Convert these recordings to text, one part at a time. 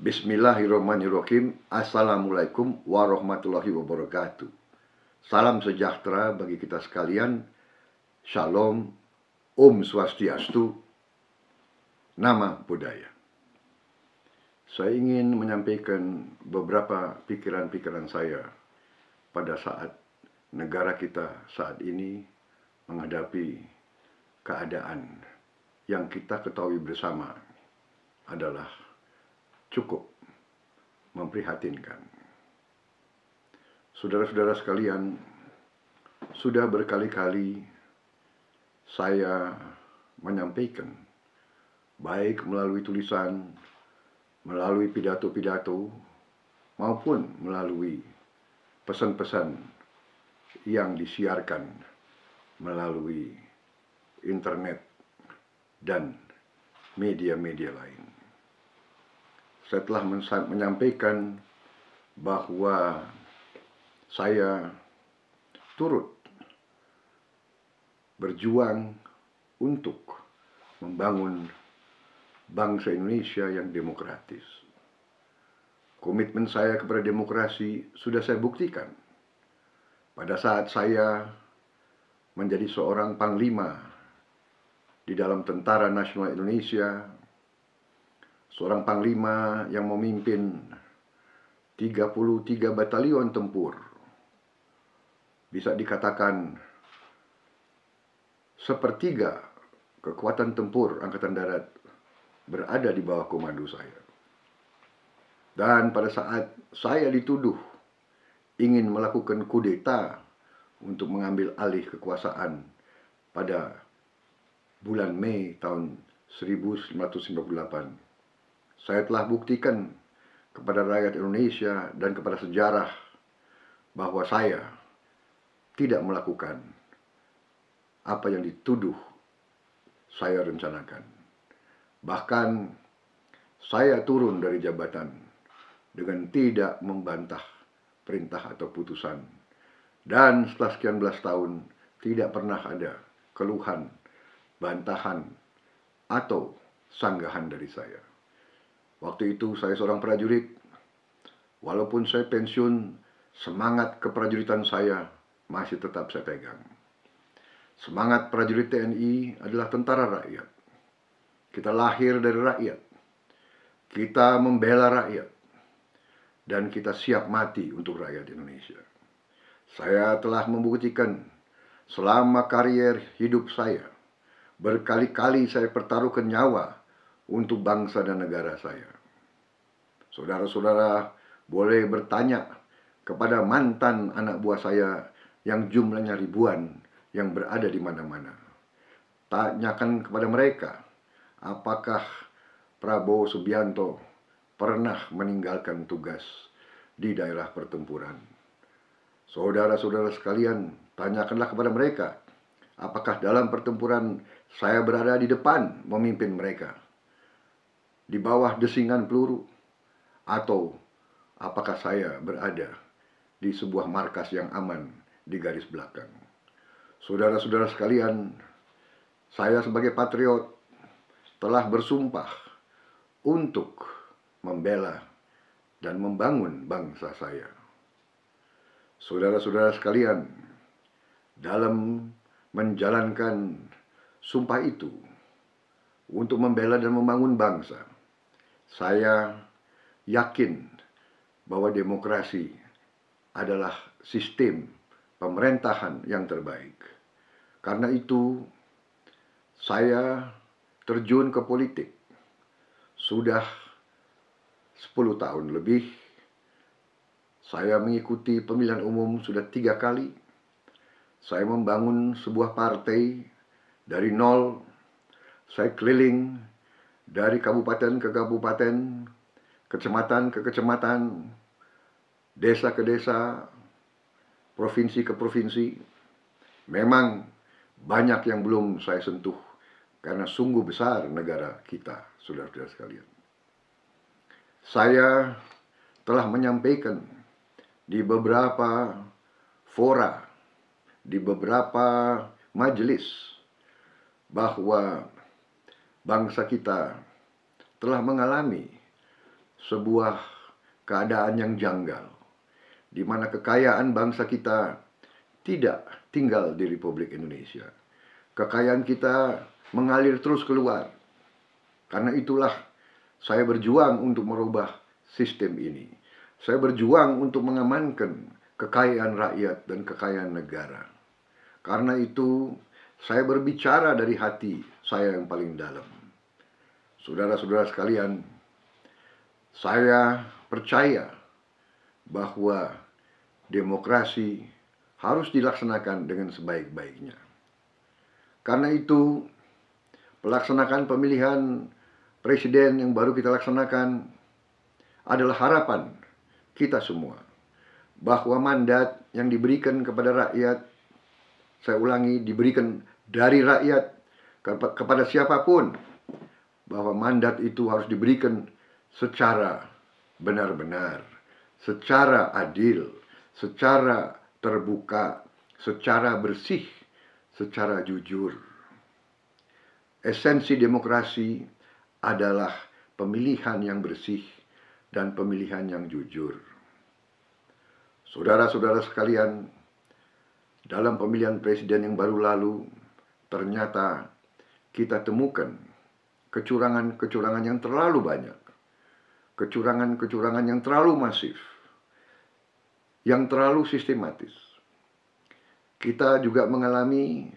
Bismillahirrahmanirrahim. Assalamualaikum warahmatullahi wabarakatuh. Salam sejahtera bagi kita sekalian. Shalom, Om Swastiastu, Nama Budaya. Saya ingin menyampaikan beberapa pikiran-pikiran saya pada saat negara kita saat ini menghadapi keadaan yang kita ketahui bersama adalah cukup memprihatinkan. Saudara-saudara sekalian, sudah berkali-kali saya menyampaikan, baik melalui tulisan, melalui pidato-pidato, maupun melalui pesan-pesan yang disiarkan melalui internet dan media-media lain. Saya telah menyampaikan bahwa saya turut berjuang untuk membangun bangsa Indonesia yang demokratis. Komitmen saya kepada demokrasi sudah saya buktikan pada saat saya menjadi seorang panglima di dalam Tentara Nasional Indonesia, seorang panglima yang memimpin 33 batalion tempur. Bisa dikatakan sepertiga kekuatan tempur Angkatan Darat berada di bawah komando saya. Dan pada saat saya dituduh ingin melakukan kudeta untuk mengambil alih kekuasaan pada bulan Mei tahun 1998, saya telah buktikan kepada rakyat Indonesia dan kepada sejarah bahwa saya tidak melakukan apa yang dituduh saya rencanakan. Bahkan saya turun dari jabatan dengan tidak membantah perintah atau putusan. Dan setelah sekian belas tahun tidak pernah ada keluhan, bantahan, atau sanggahan dari saya. Waktu itu saya seorang prajurit. Walaupun saya pensiun, semangat keprajuritan saya masih tetap saya pegang. Semangat prajurit TNI adalah tentara rakyat. Kita lahir dari rakyat. Kita membela rakyat. Dan kita siap mati untuk rakyat Indonesia. Saya telah membuktikan selama karier hidup saya, berkali-kali saya pertaruhkan nyawa untuk bangsa dan negara saya. Saudara-saudara boleh bertanya kepada mantan anak buah saya yang jumlahnya ribuan yang berada di mana-mana. Tanyakan kepada mereka, apakah Prabowo Subianto pernah meninggalkan tugas di daerah pertempuran. Saudara-saudara sekalian, tanyakanlah kepada mereka, apakah dalam pertempuran saya berada di depan memimpin mereka, di bawah desingan peluru, atau apakah saya berada di sebuah markas yang aman di garis belakang. Saudara-saudara sekalian, saya sebagai patriot telah bersumpah untuk membela dan membangun bangsa saya. Saudara-saudara sekalian, dalam menjalankan sumpah itu untuk membela dan membangun bangsa, saya yakin bahwa demokrasi adalah sistem pemerintahan yang terbaik. Karena itu, saya terjun ke politik sudah 10 tahun lebih. Saya mengikuti pemilihan umum sudah 3 kali. Saya membangun sebuah partai dari nol. Saya keliling dari kabupaten ke kabupaten, kecamatan ke kecamatan, desa ke desa, provinsi ke provinsi. Memang banyak yang belum saya sentuh karena sungguh besar negara kita, saudara-saudara sekalian. Saya telah menyampaikan di beberapa fora, di beberapa majelis, bahwa bangsa kita telah mengalami sebuah keadaan yang janggal, di mana kekayaan bangsa kita tidak tinggal di Republik Indonesia. Kekayaan kita mengalir terus keluar. Karena itulah saya berjuang untuk merubah sistem ini. Saya berjuang untuk mengamankan kekayaan rakyat dan kekayaan negara. Karena itu saya berbicara dari hati saya yang paling dalam. Saudara-saudara sekalian, saya percaya bahwa demokrasi harus dilaksanakan dengan sebaik-baiknya. Karena itu, pelaksanaan pemilihan presiden yang baru kita laksanakan adalah harapan kita semua bahwa mandat yang diberikan kepada rakyat, saya ulangi, diberikan dari rakyat kepada siapapun, bahwa mandat itu harus diberikan secara benar-benar, secara adil, secara terbuka, secara bersih, secara jujur. Esensi demokrasi adalah pemilihan yang bersih dan pemilihan yang jujur. Saudara-saudara sekalian, dalam pemilihan presiden yang baru lalu, ternyata kita temukan kecurangan-kecurangan yang terlalu banyak, kecurangan-kecurangan yang terlalu masif, yang terlalu sistematis. Kita juga mengalami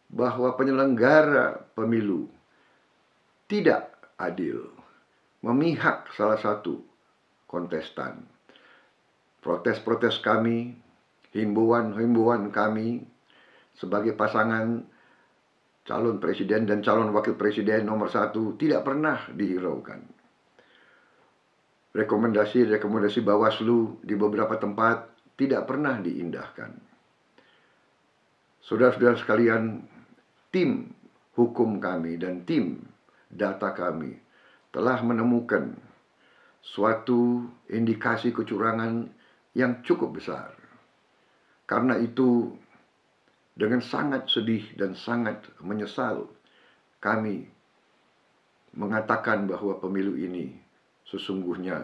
bahwa penyelenggara pemilu tidak adil, memihak salah satu kontestan. Protes-protes kami, himbauan-himbauan kami sebagai pasangan calon presiden dan calon wakil presiden nomor 1 tidak pernah dihiraukan. Rekomendasi-rekomendasi Bawaslu di beberapa tempat tidak pernah diindahkan. Saudara-saudara sekalian, tim hukum kami dan tim data kami telah menemukan suatu indikasi kecurangan yang cukup besar. Karena itu, dengan sangat sedih dan sangat menyesal, kami mengatakan bahwa pemilu ini sesungguhnya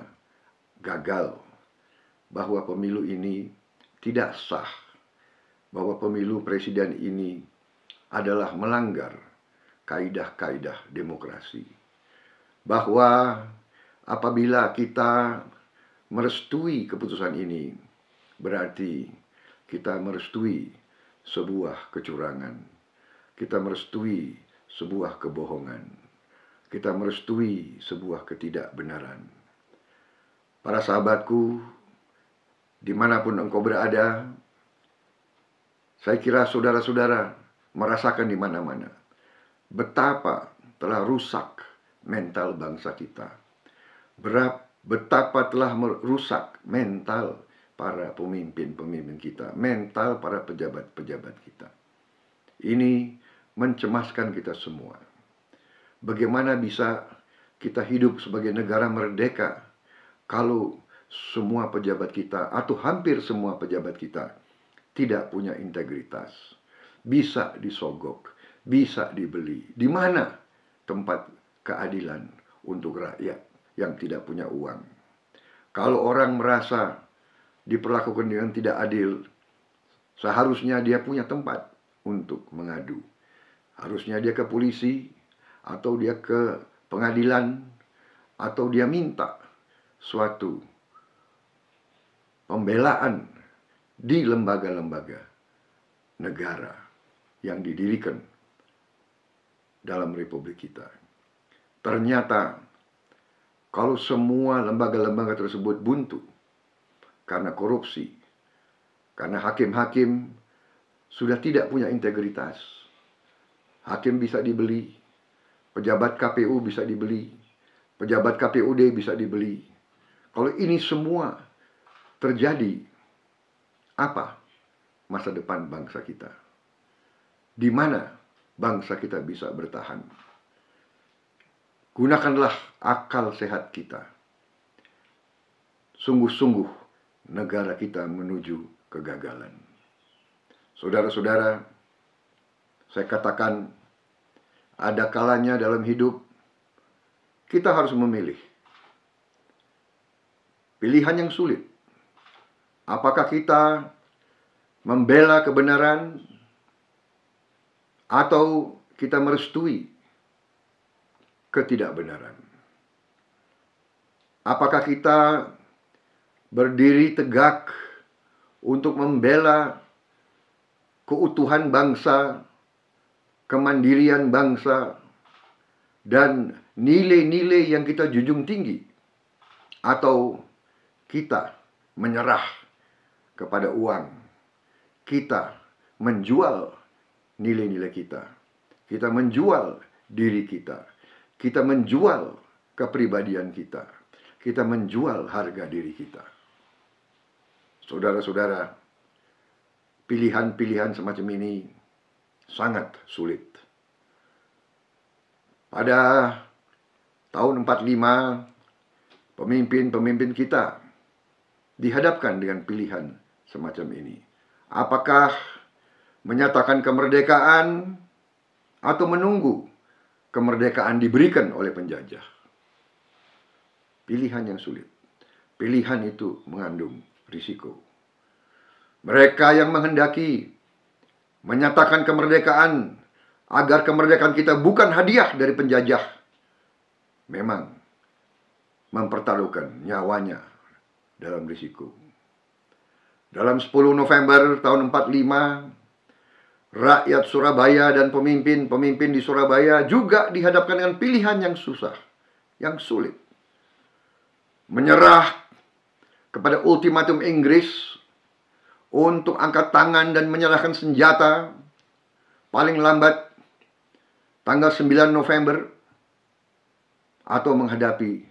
gagal, bahwa pemilu ini tidak sah, bahwa pemilu presiden ini adalah melanggar kaidah-kaidah demokrasi. Bahwa apabila kita merestui keputusan ini, berarti kita merestui sebuah kecurangan, kita merestui sebuah kebohongan, kita merestui sebuah ketidakbenaran. Para sahabatku, dimanapun engkau berada, saya kira saudara-saudara merasakan di mana-mana betapa telah rusak mental bangsa kita, betapa telah merusak mental para pemimpin-pemimpin kita, mental para pejabat-pejabat kita. Ini mencemaskan kita semua. Bagaimana bisa kita hidup sebagai negara merdeka kalau semua pejabat kita atau hampir semua pejabat kita tidak punya integritas, bisa disogok, bisa dibeli. Di mana tempat keadilan untuk rakyat yang tidak punya uang? Kalau orang merasa diperlakukan dengan tidak adil, seharusnya dia punya tempat untuk mengadu. Harusnya dia ke polisi, atau dia ke pengadilan, atau dia minta suatu pembelaan di lembaga-lembaga negara yang didirikan dalam republik kita. Ternyata kalau semua lembaga-lembaga tersebut buntu karena korupsi, karena hakim-hakim sudah tidak punya integritas, hakim bisa dibeli, pejabat KPU bisa dibeli, pejabat KPUD bisa dibeli. Kalau ini semua terjadi, apa masa depan bangsa kita? Di mana bangsa kita bisa bertahan? Gunakanlah akal sehat kita. Sungguh-sungguh negara kita menuju kegagalan. Saudara-saudara, saya katakan, ada kalanya dalam hidup kita harus memilih pilihan yang sulit. Apakah kita membela kebenaran atau kita merestui ketidakbenaran? Apakah kita berdiri tegak untuk membela keutuhan bangsa, kemandirian bangsa, dan nilai-nilai yang kita junjung tinggi? Atau kita menyerah kepada uang, kita menjual nilai-nilai kita, kita menjual diri kita, kita menjual kepribadian kita, kita menjual harga diri kita. Saudara-saudara, pilihan-pilihan semacam ini sangat sulit. Pada tahun 45, pemimpin-pemimpin kita dihadapkan dengan pilihan semacam ini. Apakah menyatakan kemerdekaan atau menunggu kemerdekaan diberikan oleh penjajah? Pilihan yang sulit. Pilihan itu mengandung risiko. Mereka yang menghendaki menyatakan kemerdekaan agar kemerdekaan kita bukan hadiah dari penjajah, memang mempertaruhkan nyawanya dalam risiko. Dalam 10 November tahun 45, rakyat Surabaya dan pemimpin-pemimpin di Surabaya juga dihadapkan dengan pilihan yang susah, yang sulit. Menyerah kepada ultimatum Inggris untuk angkat tangan dan menyerahkan senjata paling lambat tanggal 9 November, atau menghadapi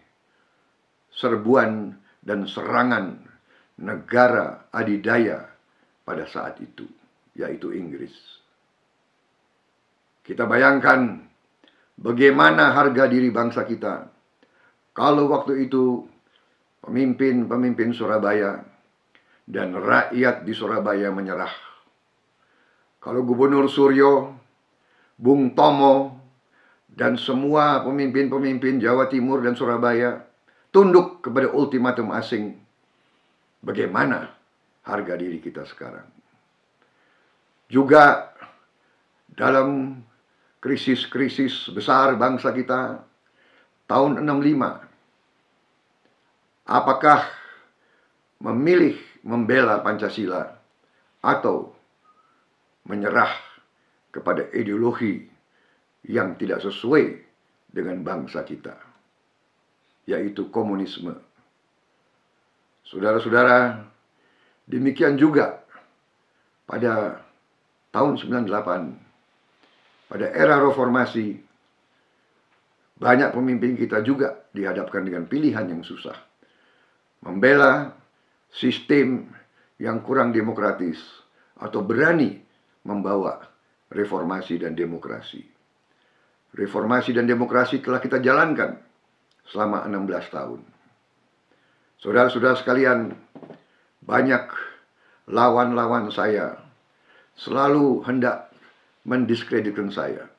serbuan dan serangan negara adidaya pada saat itu, yaitu Inggris. Kita bayangkan bagaimana harga diri bangsa kita kalau waktu itu pemimpin-pemimpin Surabaya dan rakyat di Surabaya menyerah. Kalau Gubernur Suryo, Bung Tomo, dan semua pemimpin-pemimpin Jawa Timur dan Surabaya tunduk kepada ultimatum asing, bagaimana harga diri kita sekarang? Juga dalam krisis-krisis besar bangsa kita tahun 65, apakah memilih membela Pancasila atau menyerah kepada ideologi yang tidak sesuai dengan bangsa kita, yaitu komunisme? Saudara-saudara, demikian juga pada tahun 98, pada era reformasi, banyak pemimpin kita juga dihadapkan dengan pilihan yang susah. Membela sistem yang kurang demokratis atau berani membawa reformasi dan demokrasi. Reformasi dan demokrasi telah kita jalankan selama 16 tahun. Saudara-saudara sekalian, banyak lawan-lawan saya selalu hendak mendiskreditkan saya.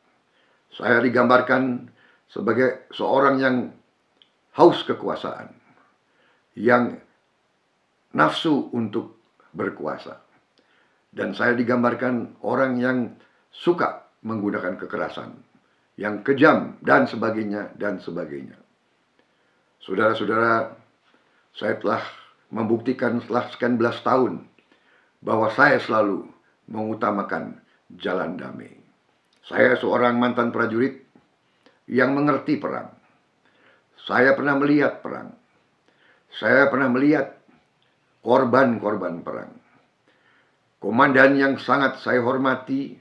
Saya digambarkan sebagai seorang yang haus kekuasaan, yang nafsu untuk berkuasa. Dan saya digambarkan orang yang suka menggunakan kekerasan, yang kejam, dan sebagainya, dan sebagainya. Saudara-saudara, saya telah membuktikan setelah sekian belas tahun bahwa saya selalu mengutamakan jalan damai. Saya seorang mantan prajurit yang mengerti perang. Saya pernah melihat perang. Saya pernah melihat korban-korban perang. Komandan yang sangat saya hormati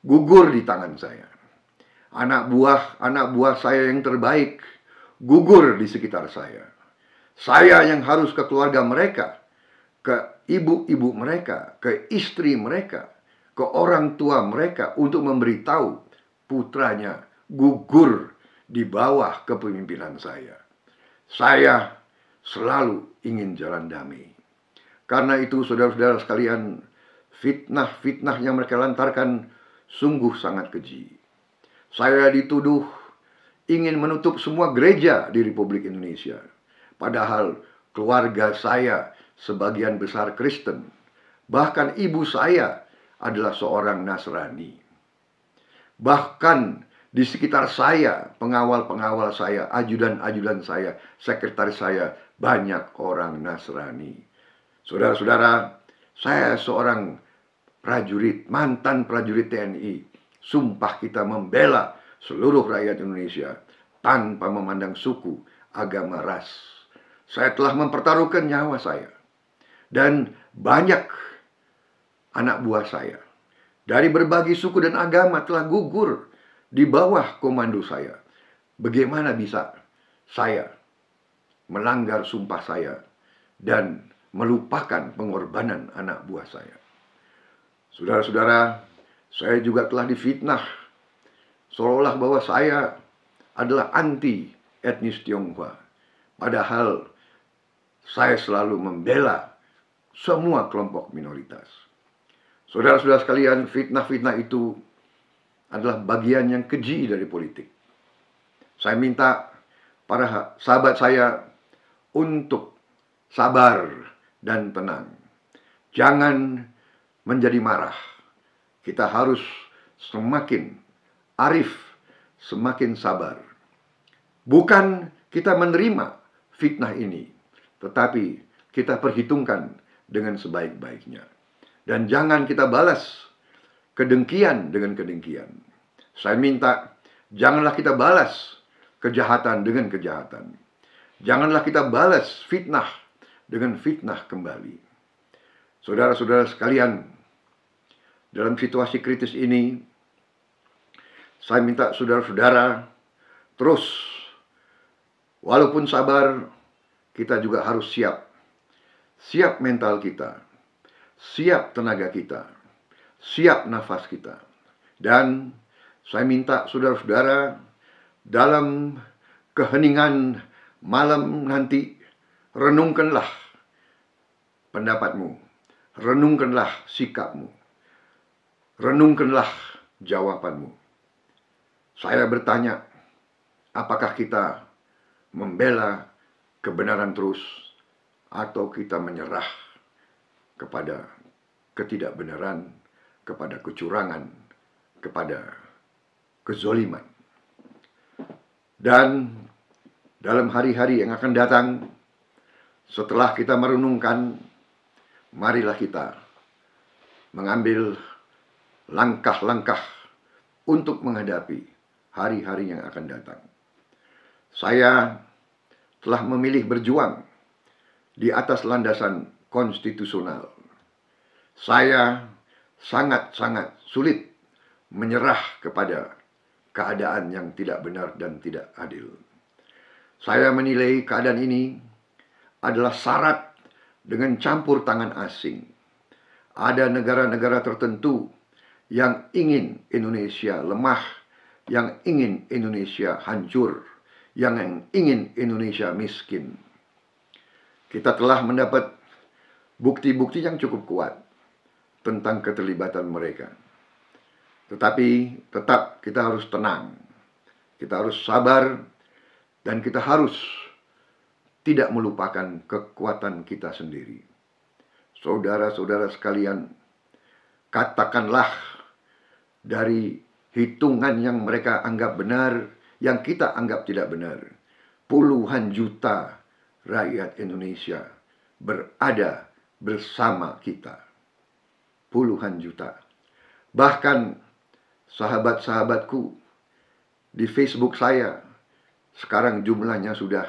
gugur di tangan saya. Anak buah saya yang terbaik gugur di sekitar saya. Saya yang harus ke keluarga mereka, ke ibu-ibu mereka, ke istri mereka, ke orang tua mereka untuk memberitahu putranya gugur di bawah kepemimpinan saya. Saya selalu ingin jalan damai. Karena itu saudara-saudara sekalian, fitnah-fitnah yang mereka lantarkan sungguh sangat keji. Saya dituduh ingin menutup semua gereja di Republik Indonesia. Padahal keluarga saya sebagian besar Kristen. Bahkan ibu saya adalah seorang Nasrani. Bahkan di sekitar saya, pengawal-pengawal saya, ajudan-ajudan saya, sekretaris saya, banyak orang Nasrani. Saudara-saudara, saya seorang prajurit, mantan prajurit TNI. Sumpah kita membela seluruh rakyat Indonesia tanpa memandang suku, agama, ras. Saya telah mempertaruhkan nyawa saya. Dan banyak anak buah saya dari berbagai suku dan agama telah gugur di bawah komando saya. Bagaimana bisa saya melanggar sumpah saya dan melupakan pengorbanan anak buah saya? Saudara-saudara, saya juga telah difitnah seolah bahwa saya adalah anti etnis Tionghoa. Padahal saya selalu membela semua kelompok minoritas. Saudara-saudara sekalian, fitnah-fitnah itu adalah bagian yang keji dari politik. Saya minta para sahabat saya untuk sabar dan tenang. Jangan menjadi marah. Kita harus semakin arif, semakin sabar. Bukan kita menerima fitnah ini, tetapi kita perhitungkan dengan sebaik-baiknya. Dan jangan kita balas kedengkian dengan kedengkian. Saya minta, janganlah kita balas kejahatan dengan kejahatan. Janganlah kita balas fitnah dengan fitnah kembali. Saudara-saudara sekalian, dalam situasi kritis ini, saya minta saudara-saudara terus, walaupun sabar, kita juga harus siap. Siap mental kita, siap tenaga kita, siap nafas kita. Dan saya minta saudara-saudara dalam keheningan malam nanti, renungkanlah pendapatmu, renungkanlah sikapmu, renungkanlah jawabanmu. Saya bertanya, apakah kita membela kebenaran terus atau kita menyerah kepada ketidakbenaran, kepada kecurangan, kepada kezoliman. Dan dalam hari-hari yang akan datang, setelah kita merenungkan, marilah kita mengambil langkah-langkah untuk menghadapi hari-hari yang akan datang. Saya telah memilih berjuang di atas landasan konstitusional. Saya sangat-sangat sulit menyerah kepada keadaan yang tidak benar dan tidak adil. Saya menilai keadaan ini adalah syarat dengan campur tangan asing. Ada negara-negara tertentu yang ingin Indonesia lemah, yang ingin Indonesia hancur, yang ingin Indonesia miskin. Kita telah mendapat bukti-bukti yang cukup kuat tentang keterlibatan mereka. Tetapi tetap kita harus tenang, kita harus sabar, dan kita harus tidak melupakan kekuatan kita sendiri. Saudara-saudara sekalian, katakanlah dari hitungan yang mereka anggap benar, yang kita anggap tidak benar, puluhan juta rakyat Indonesia berada bersama kita. Puluhan juta. Bahkan sahabat-sahabatku di Facebook saya, sekarang jumlahnya sudah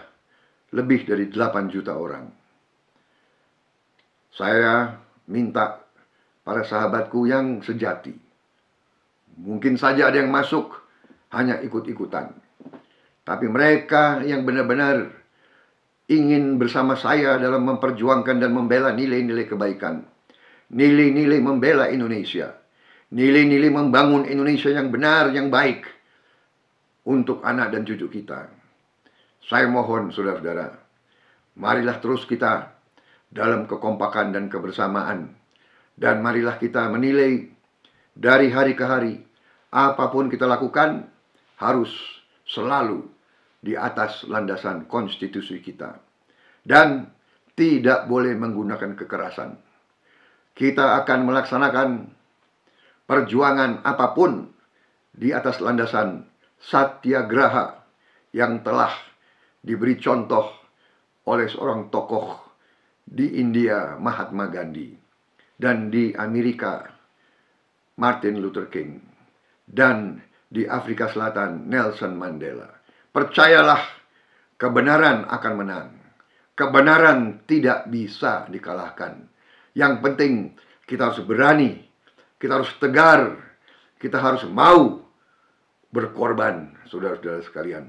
lebih dari 8 juta orang. Saya minta para sahabatku yang sejati, mungkin saja ada yang masuk hanya ikut-ikutan, tapi mereka yang benar-benar ingin bersama saya dalam memperjuangkan dan membela nilai-nilai kebaikan, nilai-nilai membela Indonesia, nilai-nilai membangun Indonesia yang benar, yang baik untuk anak dan cucu kita. Saya mohon saudara-saudara, marilah terus kita dalam kekompakan dan kebersamaan, dan marilah kita menilai dari hari ke hari, apapun kita lakukan harus selalu di atas landasan konstitusi kita. Dan tidak boleh menggunakan kekerasan. Kita akan melaksanakan perjuangan apapun di atas landasan satyagraha yang telah diberi contoh oleh seorang tokoh di India, Mahatma Gandhi, dan di Amerika, Martin Luther King, dan di Afrika Selatan, Nelson Mandela. Percayalah, kebenaran akan menang. Kebenaran tidak bisa dikalahkan. Yang penting kita harus berani, kita harus tegar, kita harus mau berkorban, saudara-saudara sekalian.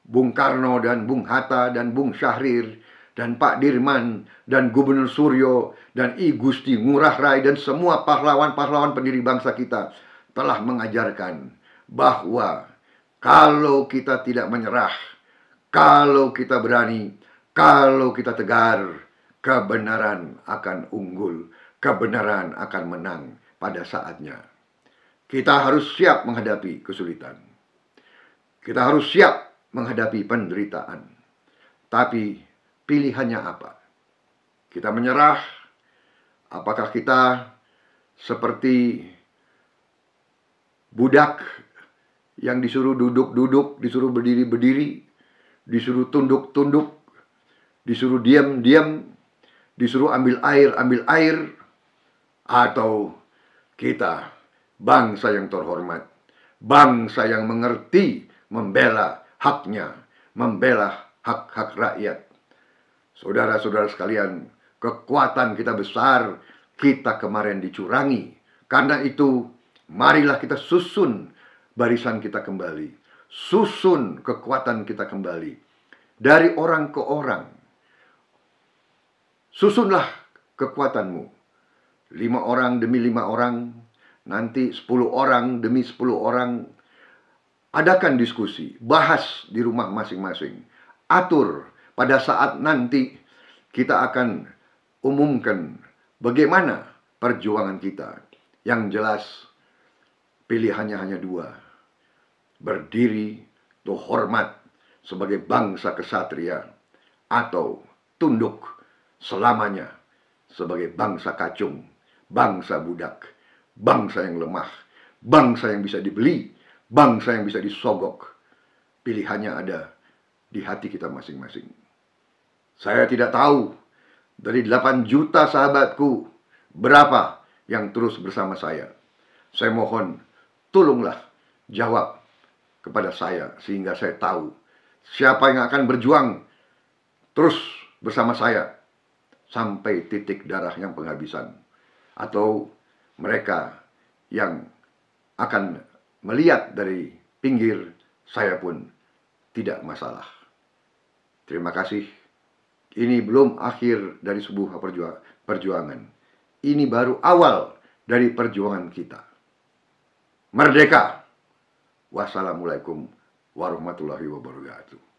Bung Karno dan Bung Hatta dan Bung Syahrir dan Pak Dirman dan Gubernur Suryo dan I Gusti Ngurah Rai dan semua pahlawan-pahlawan pendiri bangsa kita telah mengajarkan bahwa kalau kita tidak menyerah, kalau kita berani, kalau kita tegar, kebenaran akan unggul, kebenaran akan menang pada saatnya. Kita harus siap menghadapi kesulitan. Kita harus siap menghadapi penderitaan. Tapi pilihannya apa? Kita menyerah? Apakah kita seperti budak yang disuruh duduk-duduk, disuruh berdiri-berdiri, disuruh tunduk-tunduk, disuruh diam-diam, disuruh ambil air, atau kita bangsa yang terhormat, bangsa yang mengerti membela haknya, membela hak-hak rakyat. Saudara-saudara sekalian, kekuatan kita besar, kita kemarin dicurangi. Karena itu, marilah kita susun barisan kita kembali, susun kekuatan kita kembali, dari orang ke orang. Susunlah kekuatanmu, 5 orang demi 5 orang, nanti 10 orang demi 10 orang. Adakan diskusi, bahas di rumah masing-masing. Atur pada saat nanti kita akan umumkan bagaimana perjuangan kita. Yang jelas pilihannya hanya 2. Berdiri atau hormat sebagai bangsa kesatria, atau tunduk selamanya sebagai bangsa kacung, bangsa budak, bangsa yang lemah, bangsa yang bisa dibeli, bangsa yang bisa disogok. Pilihannya ada di hati kita masing-masing. Saya tidak tahu dari 8 juta sahabatku berapa yang terus bersama saya. Saya mohon, tolonglah jawab kepada saya sehingga saya tahu siapa yang akan berjuang terus bersama saya sampai titik darah yang penghabisan, atau mereka yang akan melihat dari pinggir, saya pun tidak masalah. Terima kasih. Ini belum akhir dari sebuah perjuangan. Ini baru awal dari perjuangan kita. Merdeka! Wassalamualaikum warahmatullahi wabarakatuh.